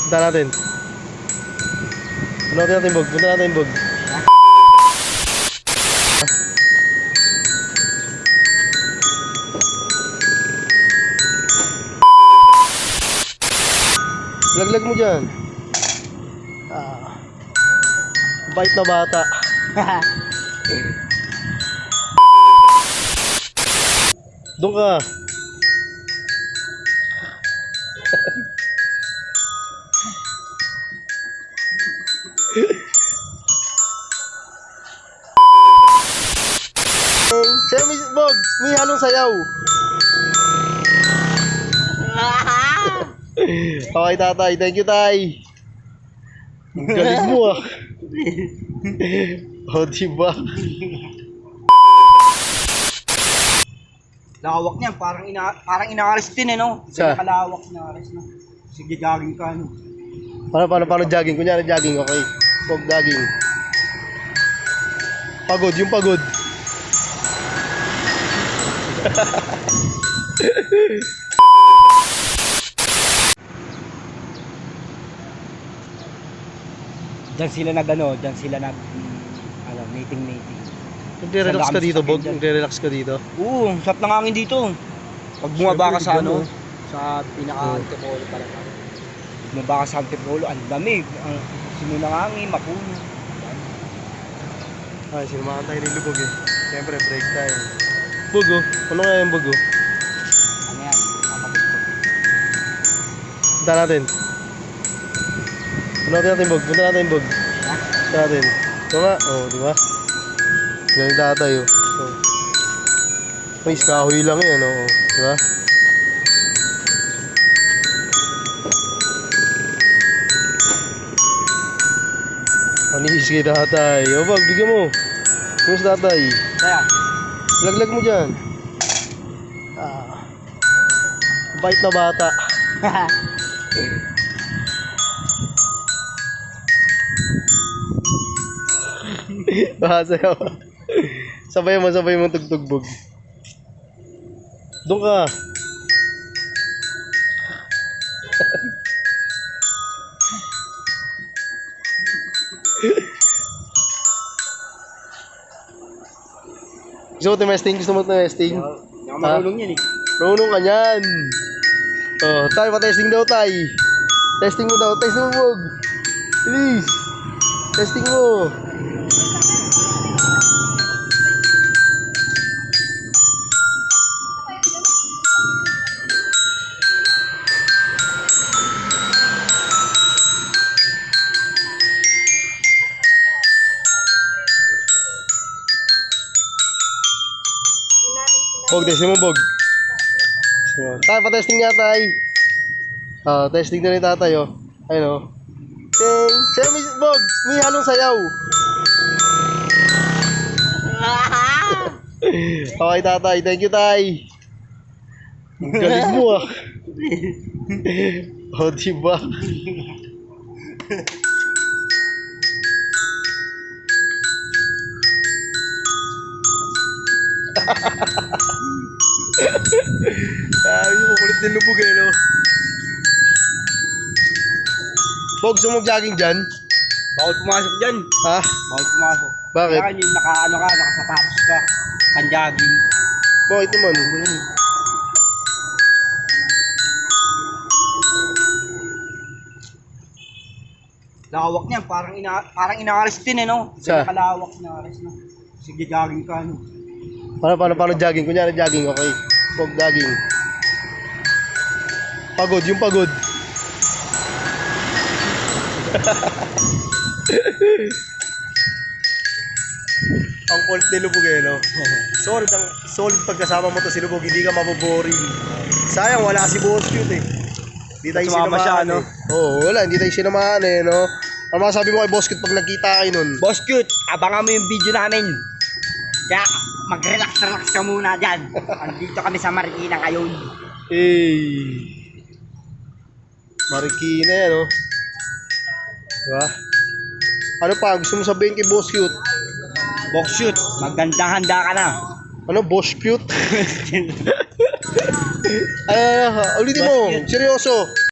Punta natin. Punta natin bog. Punta natin bog. Laglag mo dyan. Bait na bata. Doon ka. Sa'yo may bog, may halong sayaw. Okay tatay, thank you tay. Ang galing mo ah. O diba? Lawak niyan, parang ina-arrest din no? Sa? Kalawak na arrest na. Sige, jogging ka no. Paano jogging? Kunyari jogging, okay. Bog jogging. Pagod, yung pagod. Diyan sila meeting. Nagre-relax ka dito, Bog? Nagre-relax ka dito? Oo, sarap ng hangin dito. Pag bumaba ka sa Siyempre, sa pinaka-Antipolo talaga. Pag bumaba ka sa Antipolo, ang lamig, ang sino ng hangin, mapuno. Ay, sinamahan tayo ni Lubog eh. Siyempre, break time. Bog oh. Ano nga yung bog oh? Ano yan? Kapatid ko. Punta natin. Punta natin bog. Punta natin bog. Ha? Punta natin. Ito nga. Oh, di ba? Ganun tatay oh. Oh. May kahoy lang yan oh. Di ba? Panis kay tatay. O bag, bigyan mo. Kumusta tatay? Kaya? Laglag mo dyan. Bait na bata. Sayaw. Sabay mo tugtugbog. Doon ka. Gusto mo tumesting? Gusto mo tumesting? Hindi ako marunong yan eh. Marunong ka yan. Oh, tayo pa-testing daw tay. Testing mo daw. Testing mo bog. Please. Testing mo. Bog, testing mo bog. Tayo pa-testing nga tay. Testing na rin tatay oh. Ayun oh. Ting! Sa'yo may bog, may halong sayaw. Okay tatay, thank you tay. Ang galing mo ah. O diba? Yung kukulit din lubog eh no. Bog, sumog-jogging dyan? Bawal pumasok dyan. Ha? Bawal pumasok. Bakit? Kailangan yung nakasapatos ka. Kan-jogging. Bakit naman? Lawak niyan, parang ina-arrest din no? Sa? Kalawak na arrest na. Sige, jogging ka no. Paano jogging? Kunyari jogging, okay. Bog jogging. Pagod, yung pagod. Ang kulit ni Lubog eh, no? Solid pagkasama mo to si Lubog, hindi ka maboboring. Sayang, wala si Boss Cute eh. Hindi tayo Sumama siya, sinamahan no? eh. Oo, wala, hindi tayo sinamahan eh, no? Ano masabi mo kay Boss Cute pag nagkita kayo nun? Boss Cute, abangan mo yung video namin. Kaya mag-relax ka muna dyan. Andito kami sa Marikina ngayon. Hey! Marikina yan, no? Diba? Ano pa? Gusto mo sabihin kay Boss Cute? Boss Cute, maganda-handa ka na. Ano? Boss Cute? Ulitin mo. Boss Cute. Seryoso.